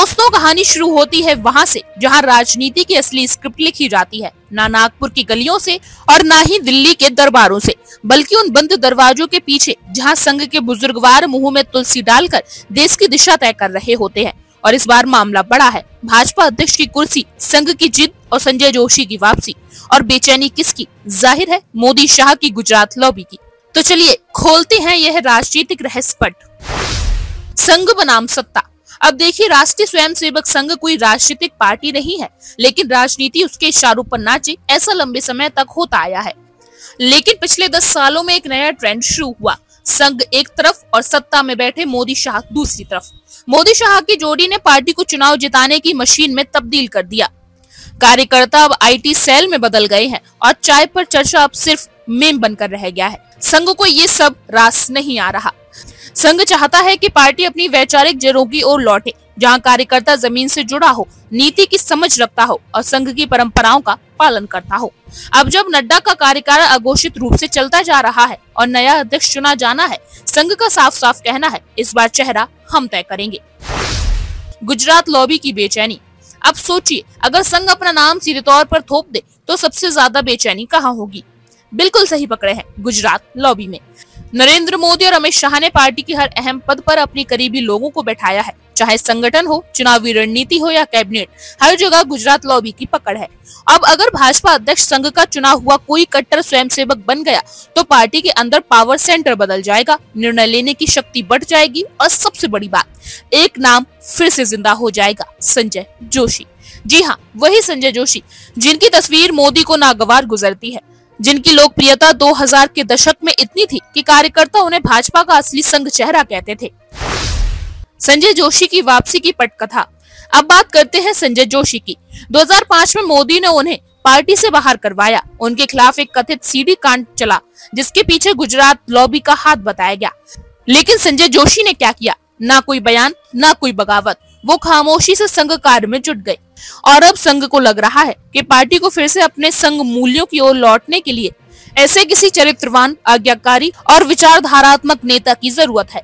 दोस्तों, कहानी शुरू होती है वहां से जहां राजनीति की असली स्क्रिप्ट लिखी जाती है। ना नागपुर की गलियों से और ना ही दिल्ली के दरबारों से, बल्कि उन बंद दरवाजों के पीछे जहां संघ के बुजुर्गवार मुंह में तुलसी डालकर देश की दिशा तय कर रहे होते हैं। और इस बार मामला बड़ा है। भाजपा अध्यक्ष की कुर्सी, संघ की जिद और संजय जोशी की वापसी। और बेचैनी किसकी? जाहिर है मोदी शाह की गुजरात लॉबी की। तो चलिए खोलते हैं यह राजनीतिक रहस्य पट। संघ बनाम सत्ता। अब देखिए, राष्ट्रीय स्वयंसेवक संघ कोई राजनीतिक पार्टी नहीं है, लेकिन राजनीति उसके इशारों पर नाचे, ऐसा लंबे समय तक होता आया है। लेकिन पिछले 10 सालों में एक नया ट्रेंड शुरू हुआ। संघ एक तरफ और सत्ता में बैठे मोदी शाह दूसरी तरफ। मोदी शाह की जोड़ी ने पार्टी को चुनाव जिताने की मशीन में तब्दील कर दिया। कार्यकर्ता अब IT सेल में बदल गए हैं और चाय पर चर्चा अब सिर्फ मेम बनकर रह गया है। संघ को ये सब रास नहीं आ रहा। संघ चाहता है कि पार्टी अपनी वैचारिक जड़ों की ओर लौटे, जहां कार्यकर्ता जमीन से जुड़ा हो, नीति की समझ रखता हो और संघ की परंपराओं का पालन करता हो। अब जब नड्डा का कार्यकाल अघोषित रूप से चलता जा रहा है और नया अध्यक्ष चुना जाना है, संघ का साफ साफ कहना है, इस बार चेहरा हम तय करेंगे। गुजरात लॉबी की बेचैनी। अब सोचिए, अगर संघ अपना नाम सीधे तौर पर थोप दे तो सबसे ज्यादा बेचैनी कहाँ होगी? बिल्कुल सही पकड़े हैं, गुजरात लॉबी में। नरेंद्र मोदी और अमित शाह ने पार्टी के हर अहम पद पर अपनी करीबी लोगों को बैठाया है। चाहे संगठन हो, चुनावी रणनीति हो या कैबिनेट, हर जगह गुजरात लॉबी की पकड़ है। अब अगर भाजपा अध्यक्ष संघ का चुना हुआ कोई कट्टर स्वयंसेवक बन गया तो पार्टी के अंदर पावर सेंटर बदल जाएगा, निर्णय लेने की शक्ति बढ़ जाएगी और सबसे बड़ी बात, एक नाम फिर से जिंदा हो जाएगा, संजय जोशी। जी हाँ, वही संजय जोशी जिनकी तस्वीर मोदी को नागवार गुजरती है, जिनकी लोकप्रियता 2000 के दशक में इतनी थी कि कार्यकर्ता उन्हें भाजपा का असली संघ चेहरा कहते थे। संजय जोशी की वापसी की पटकथा। अब बात करते हैं संजय जोशी की। 2005 में मोदी ने उन्हें पार्टी से बाहर करवाया। उनके खिलाफ एक कथित सीडी कांड चला, जिसके पीछे गुजरात लॉबी का हाथ बताया गया। लेकिन संजय जोशी ने क्या किया? ना कोई बयान, ना कोई बगावत। वो खामोशी से संघ कार्य में जुट गए। और अब संघ को लग रहा है कि पार्टी को फिर से अपने संघ मूल्यों की ओर लौटने के लिए ऐसे किसी चरित्रवान, आज्ञाकारी और विचारधारात्मक नेता की जरूरत है।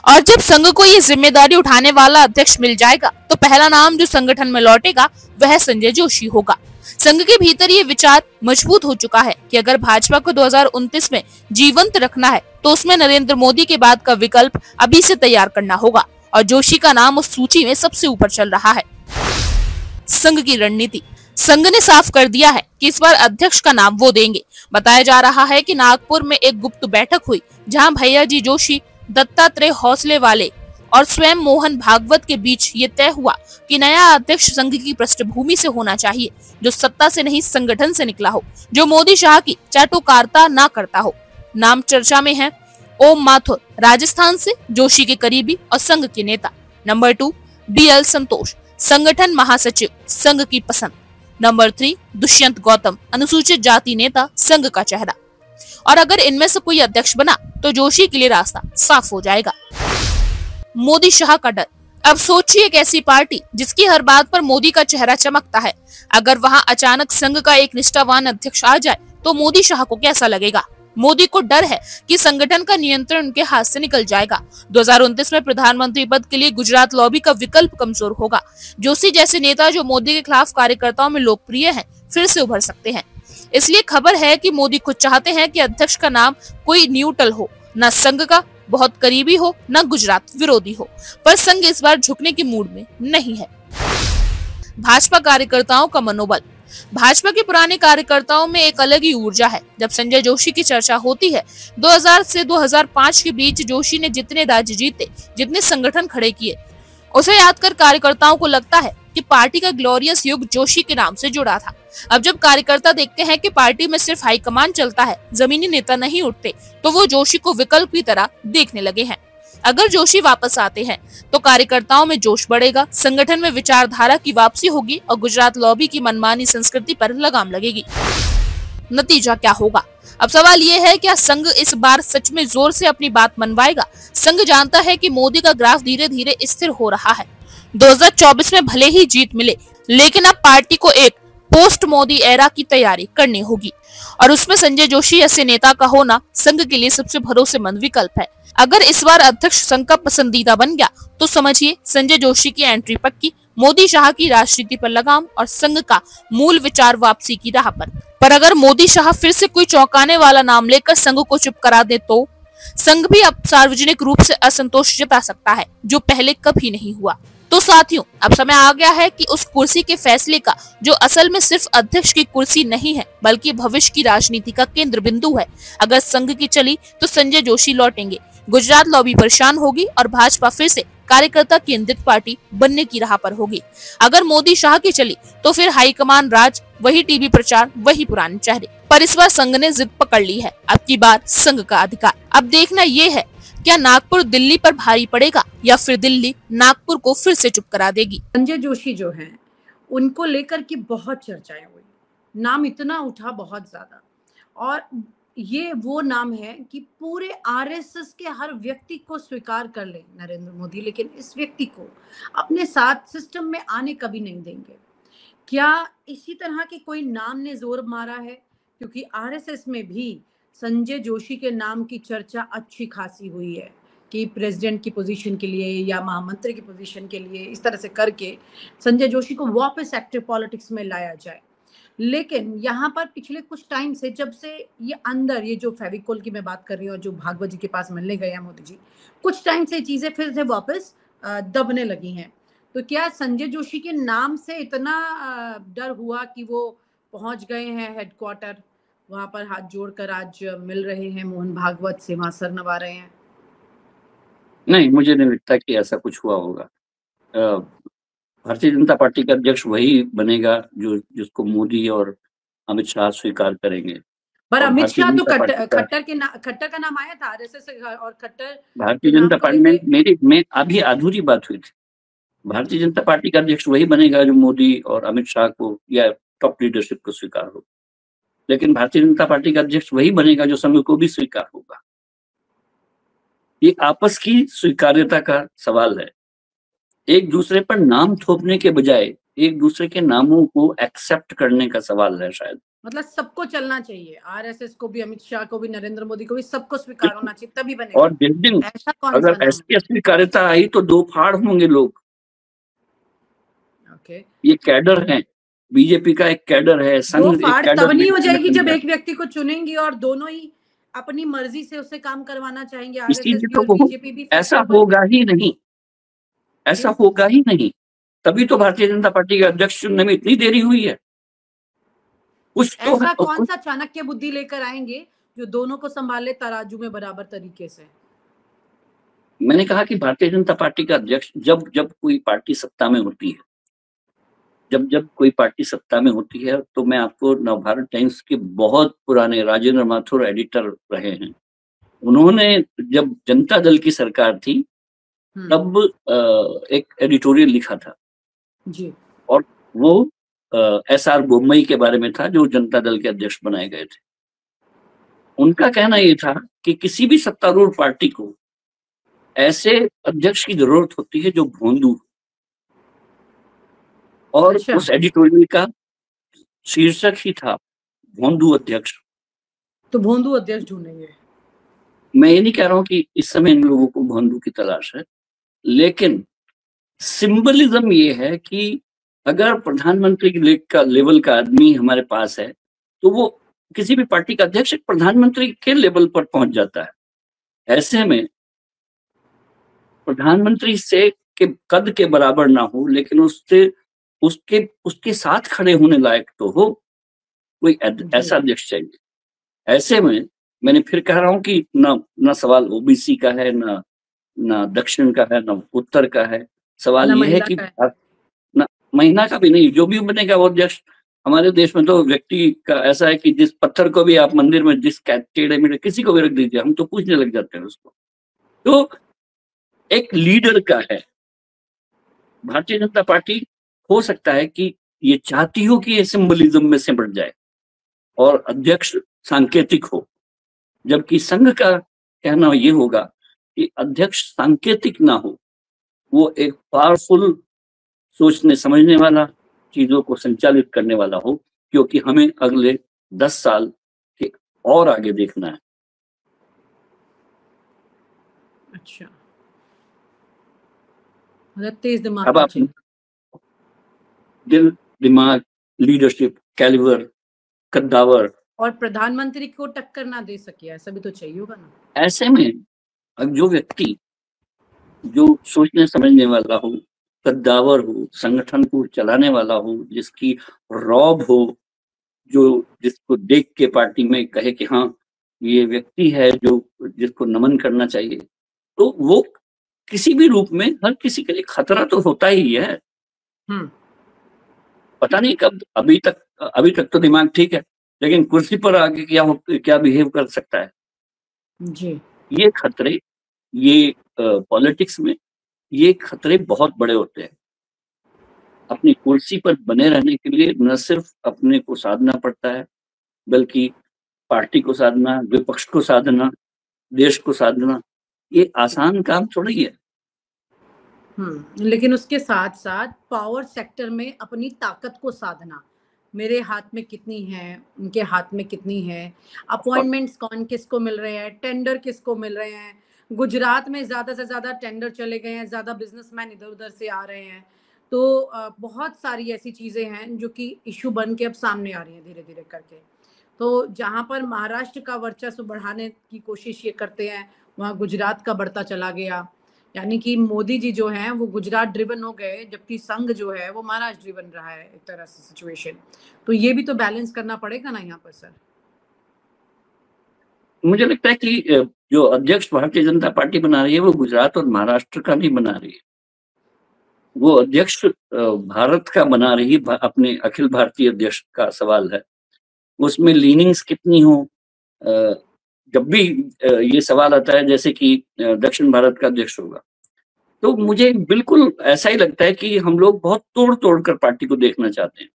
और जब संघ को ये जिम्मेदारी उठाने वाला अध्यक्ष मिल जाएगा तो पहला नाम जो संगठन में लौटेगा वह संजय जोशी होगा। संघ के भीतर ये विचार मजबूत हो चुका है कि अगर भाजपा को 2029 में जीवंत रखना है तो उसमें नरेंद्र मोदी के बाद का विकल्प अभी से तैयार करना होगा। और जोशी का नाम उस सूची में सबसे ऊपर चल रहा है। संघ की रणनीति। संघ ने साफ कर दिया है कि इस बार अध्यक्ष का नाम वो देंगे। बताया जा रहा है कि नागपुर में एक गुप्त बैठक हुई, जहां भैया जी जोशी, दत्तात्रेय हौसले वाले और स्वयं मोहन भागवत के बीच ये तय हुआ कि नया अध्यक्ष संघ की पृष्ठभूमि से होना चाहिए, जो सत्ता से नहीं संगठन से निकला हो, जो मोदी शाह की चाटुकारिता ना करता हो। नाम चर्चा में है ओम माथुर, राजस्थान से, जोशी के करीबी और संघ के नेता। नंबर 2 BL संतोष, संगठन महासचिव, संघ की पसंद। नंबर 3 दुष्यंत गौतम, अनुसूचित जाति नेता, संघ का चेहरा। और अगर इनमें से कोई अध्यक्ष बना तो जोशी के लिए रास्ता साफ हो जाएगा। मोदी शाह का डर। अब सोचिए, एक ऐसी पार्टी जिसकी हर बात पर मोदी का चेहरा चमकता है, अगर वहां अचानक संघ का एक निष्ठावान अध्यक्ष आ जाए तो मोदी शाह को कैसा लगेगा? मोदी को डर है कि संगठन का नियंत्रण उनके हाथ से निकल जाएगा। 2029 में प्रधानमंत्री पद के लिए गुजरात लॉबी का विकल्प कमजोर होगा। जोशी जैसे नेता जो मोदी के खिलाफ कार्यकर्ताओं में लोकप्रिय हैं, फिर से उभर सकते हैं। इसलिए खबर है कि मोदी खुद चाहते हैं कि अध्यक्ष का नाम कोई न्यूट्रल हो, न संघ का बहुत करीबी हो, न गुजरात विरोधी हो। पर संघ इस बार झुकने के मूड में नहीं है। भाजपा कार्यकर्ताओं का मनोबल। भाजपा के पुराने कार्यकर्ताओं में एक अलग ही ऊर्जा है। जब संजय जोशी की चर्चा होती है, 2000 से 2005 के बीच जोशी ने जितने राज्य जीते, जितने संगठन खड़े किए, उसे याद कर कार्यकर्ताओं को लगता है कि पार्टी का ग्लोरियस युग जोशी के नाम से जुड़ा था। अब जब कार्यकर्ता देखते हैं कि पार्टी में सिर्फ हाईकमान चलता है, जमीनी नेता नहीं उठते, तो वो जोशी को विकल्प की तरह देखने लगे हैं। अगर जोशी वापस आते हैं तो कार्यकर्ताओं में जोश बढ़ेगा, संगठन में विचारधारा की वापसी होगी और गुजरात लॉबी की मनमानी संस्कृति पर लगाम लगेगी। नतीजा क्या होगा? अब सवाल ये है, क्या संघ इस बार सच में जोर से अपनी बात मनवाएगा? संघ जानता है कि मोदी का ग्राफ धीरे धीरे स्थिर हो रहा है। 2024 में भले ही जीत मिले, लेकिन अब पार्टी को एक पोस्ट मोदी एरा की तैयारी करनी होगी और उसमें संजय जोशी ऐसे नेता का होना संघ के लिए सबसे भरोसेमंद विकल्प है। अगर इस बार अध्यक्ष संघ का पसंदीदा बन गया तो समझिए संजय जोशी की एंट्री पक्की, मोदी शाह की राजनीति पर लगाम और संघ का मूल विचार वापसी की राह पर अगर मोदी शाह फिर से कोई चौंकाने वाला नाम लेकर संघ को चुप करा दे तो संघ भी अब सार्वजनिक रूप से असंतोष जता सकता है, जो पहले कभी नहीं हुआ। तो साथियों, अब समय आ गया है कि उस कुर्सी के फैसले का, जो असल में सिर्फ अध्यक्ष की कुर्सी नहीं है बल्कि भविष्य की राजनीति का केंद्र बिंदु है। अगर संघ की चली तो संजय जोशी लौटेंगे, गुजरात लॉबी परेशान होगी और भाजपा फिर से कार्यकर्ता केंद्रित पार्टी बनने की राह पर होगी। अगर मोदी शाह की चली तो फिर हाईकमान राज, वही टीवी प्रचार, वही पुराने चेहरे। पर इस बार संघ ने जिद पकड़ ली है, अब की बार संघ का अधिकार। अब देखना ये है, क्या नागपुर दिल्ली पर भारी पड़ेगा या फिर दिल्ली नागपुर को फिर से चुप करा देगी। संजय जोशी जो हैं, उनको लेकर की बहुत चर्चाएं हुई, नाम इतना उठा बहुत ज्यादा, और ये वो नाम है कि पूरे आरएसएस के हर व्यक्ति को स्वीकार कर ले नरेंद्र मोदी, लेकिन इस व्यक्ति को अपने साथ सिस्टम में आने कभी नहीं देंगे। क्या इसी तरह के कोई नाम ने जोर मारा है? क्योंकि आरएसएस में भी संजय जोशी के नाम की चर्चा अच्छी खासी हुई है कि प्रेसिडेंट की पोजीशन के लिए या महामंत्री की पोजीशन के लिए इस तरह से करके संजय जोशी को वापस एक्टिव पॉलिटिक्स में लाया जाए। लेकिन यहाँ पर पिछले कुछ टाइम से, जब से ये अंदर, ये जो फेविकोल की मैं बात कर रही हूँ, जो भागवत जी के पास मिलने गए हैं मोदी जी, कुछ टाइम से चीजें फिर से वापस दबने लगी हैं। तो क्या संजय जोशी के नाम से इतना डर हुआ कि वो पहुंच गए हैं हेडक्वार्टर, वहां पर हाथ जोड़कर आज मिल रहे हैं मोहन भागवत से, वहां सर नवा रहे हैं? नहीं, मुझे नहीं लगता कि ऐसा कुछ हुआ होगा। भारतीय जनता पार्टी का अध्यक्ष वही बनेगा जो जिसको मोदी और अमित शाह स्वीकार करेंगे। पर और अमित भारतीय शाह तो जनता पार्टी का खट्टर का नाम आया था आरएसएस से, और खट्टर भारतीय के नाम जनता को पार्टी में लेके में अभी अधूरी बात हुई थी। भारतीय जनता पार्टी का अध्यक्ष वही बनेगा जो मोदी और अमित शाह को या टॉप लीडरशिप को स्वीकार हो। लेकिन भारतीय जनता पार्टी का अध्यक्ष वही बनेगा जो संघ को भी स्वीकार होगा। ये आपस की स्वीकार्यता का सवाल है। एक दूसरे पर नाम थोपने के बजाय एक दूसरे के नामों को एक्सेप्ट करने का सवाल है शायद। मतलब सबको चलना चाहिए, आरएसएस को भी, अमित शाह को भी, नरेंद्र मोदी को भी, सबको स्वीकार होना चाहिए, तभी बनेगा। और जिस दिन ऐसा कौन सा अगर नाम ऐसी स्वीकार्यता आई तो दो फाड़ होंगे लोग। ओके, ये कैडर है, बीजेपी का एक कैडर है, दो संघ एक फाड़ कैडर तब नहीं हो जाएगी जब है। एक व्यक्ति को चुनेंगी और दोनों ही अपनी मर्जी से उससे काम करवाना चाहेंगे, इसी आरएसएस भी तो और बीजेपी भी। ऐसा होगा ही नहीं, ऐसा होगा ही नहीं। तभी तो भारतीय जनता पार्टी के अध्यक्ष चुनने में इतनी देरी हुई है। कुछ तो ऐसा कौन सा चाणक्य बुद्धि लेकर आएंगे जो दोनों को संभाले तराजू में बराबर तरीके से? मैंने कहा कि भारतीय जनता पार्टी का अध्यक्ष जब जब कोई पार्टी सत्ता में होती है, जब जब कोई पार्टी सत्ता में होती है, तो मैं आपको नवभारत टाइम्स के बहुत पुराने राजेंद्र माथुर एडिटर रहे हैं, उन्होंने जब जनता दल की सरकार थी तब एक एडिटोरियल लिखा था जी, और वो एसआर बोम्मई के बारे में था जो जनता दल के अध्यक्ष बनाए गए थे। उनका कहना ये था कि किसी भी सत्तारूढ़ पार्टी को ऐसे अध्यक्ष की जरूरत होती है जो भोंदू, और अच्छा। उस एडिटोरियल का शीर्षक ही था भोंदू अध्यक्ष। तो भोंदू अध्यक्ष ढूंढेंगे। मैं ये नहीं कह रहा हूं कि इस समय इन लोगों को भोंदू की तलाश है, लेकिन सिंबलिज्म ये है कि अगर प्रधानमंत्री के लेवल का आदमी हमारे पास है तो वो किसी भी पार्टी का अध्यक्ष एक प्रधानमंत्री के लेवल पर पहुंच जाता है। ऐसे में प्रधानमंत्री से के कद के बराबर ना हो, लेकिन उससे उसके उसके साथ खड़े होने लायक तो हो, कोई ऐसा अध्यक्ष चाहिए। ऐसे में मैंने फिर कह रहा हूं कि ना सवाल ओबीसी का है, ना दक्षिण का है, ना उत्तर का है। सवाल ये है कि ना महिला का भी नहीं, जो भी बनेगा वो अध्यक्ष। हमारे देश में तो व्यक्ति का ऐसा है कि जिस पत्थर को भी आप मंदिर में जिस टेढ़े मेढ़े किसी को भी रख दीजिए, हम तो पूछने लग जाते हैं उसको। तो एक लीडर का है। भारतीय जनता पार्टी हो सकता है कि ये चाहती हो कि ये सिंबलिज्म में सिमट जाए और अध्यक्ष सांकेतिक हो, जबकि संघ का कहना ये होगा कि अध्यक्ष सांकेतिक ना हो, वो एक पावरफुल, सोचने समझने वाला, चीजों को संचालित करने वाला हो, क्योंकि हमें अगले 10 साल के और आगे देखना है। अच्छा, मतलब तेज दिमाग अब आप दिल, दिमाग, लीडरशिप, कैलिबर, कद्दावर। और प्रधानमंत्री को टक्कर ना दे सके, ऐसा भी तो चाहिए होगा ना। ऐसे में अब जो व्यक्ति जो सोचने समझने वाला हो, कद्दावर हो, संगठन को चलाने वाला हो, जिसकी रौब हो, जो जिसको देख के पार्टी में कहे कि हाँ, ये व्यक्ति है जो जिसको नमन करना चाहिए, तो वो किसी भी रूप में हर किसी के लिए खतरा तो होता ही है। हम्म। पता नहीं कब, अभी तक तो दिमाग ठीक है, लेकिन कुर्सी पर आके क्या बिहेव कर सकता है। जी। ये खतरे, ये पॉलिटिक्स में ये खतरे बहुत बड़े होते हैं। अपनी कुर्सी पर बने रहने के लिए न सिर्फ अपने को साधना पड़ता है, बल्कि पार्टी को साधना, विपक्ष को साधना, देश को साधना, ये आसान काम थोड़ी है। लेकिन उसके साथ साथ पावर सेक्टर में अपनी ताकत को साधना, मेरे हाथ में कितनी है, उनके हाथ में कितनी है, अपॉइंटमेंट्स कौन किसको मिल रहे हैं, टेंडर किसको मिल रहे हैं। गुजरात में ज्यादा से ज्यादा टेंडर चले गए हैं, ज्यादा बिजनेसमैन इधर उधर से आ रहे हैं। तो बहुत सारी ऐसी चीजें हैं जो कि इशू बन के अब सामने आ रही हैं धीरे धीरे करके। तो जहां पर महाराष्ट्र का वर्चस्व बढ़ाने की कोशिश ये करते हैं, वहां गुजरात का बढ़ता चला गया। यानी कि मोदी जी जो हैं वो गुजरात ड्रिवन हो गए, जबकि संघ जो है वो महाराष्ट्र ड्रिवन रहा है एक तरह से सिचुएशन। तो ये भी तो बैलेंस करना पड़ेगा ना यहाँ पर सर। मुझे लगता है कि जो अध्यक्ष भारतीय जनता पार्टी बना रही है वो गुजरात और महाराष्ट्र का नहीं बना रही है, वो अध्यक्ष भारत का बना रही है, अपने अखिल भारतीय अध्यक्ष का सवाल है। उसमें लीनिंग्स कितनी हो, जब भी ये सवाल आता है जैसे कि दक्षिण भारत का अध्यक्ष होगा, तो मुझे बिल्कुल ऐसा ही लगता है कि हम लोग बहुत तोड़ कर पार्टी को देखना चाहते हैं।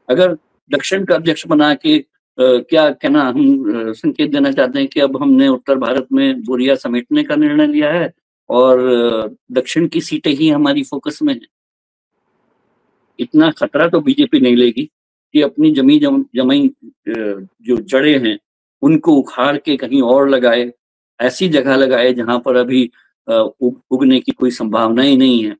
अगर दक्षिण का अध्यक्ष बना के क्या कहना, हम संकेत देना चाहते हैं कि अब हमने उत्तर भारत में बोरिया समेटने का निर्णय लिया है और दक्षिण की सीटें ही हमारी फोकस में है। इतना खतरा तो बीजेपी नहीं लेगी कि अपनी जमाई जो जड़ें हैं उनको उखाड़ के कहीं और लगाए, ऐसी जगह लगाए जहां पर अभी उगने की कोई संभावना ही नहीं है।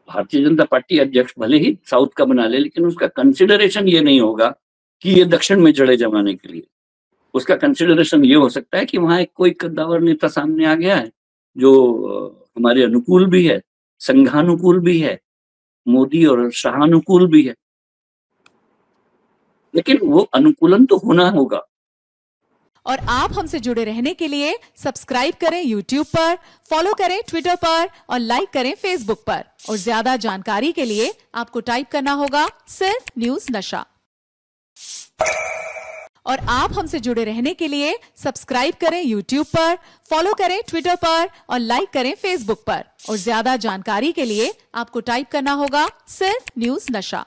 भारतीय जनता पार्टी अध्यक्ष भले ही साउथ का बना ले, लेकिन उसका कंसिडरेशन ये नहीं होगा कि ये दक्षिण में जड़े जमाने के लिए। उसका कंसिडरेशन ये हो सकता है कि वहां एक कोई कद्दावर नेता सामने आ गया है जो हमारे अनुकूल भी है, संघानुकूल भी है, मोदी और शाहानुकूल भी है, लेकिन वो अनुकूलन तो होना होगा। और आप हमसे जुड़े रहने के लिए सब्सक्राइब करें YouTube पर, फॉलो करें Twitter पर और लाइक करें Facebook पर। और ज्यादा जानकारी के लिए आपको टाइप करना होगा सिर्फ न्यूज नशा। और आप हमसे जुड़े रहने के लिए सब्सक्राइब करें YouTube पर, फॉलो करें Twitter पर और लाइक करें Facebook पर। और ज्यादा जानकारी के लिए आपको टाइप करना होगा सिर्फ न्यूज नशा।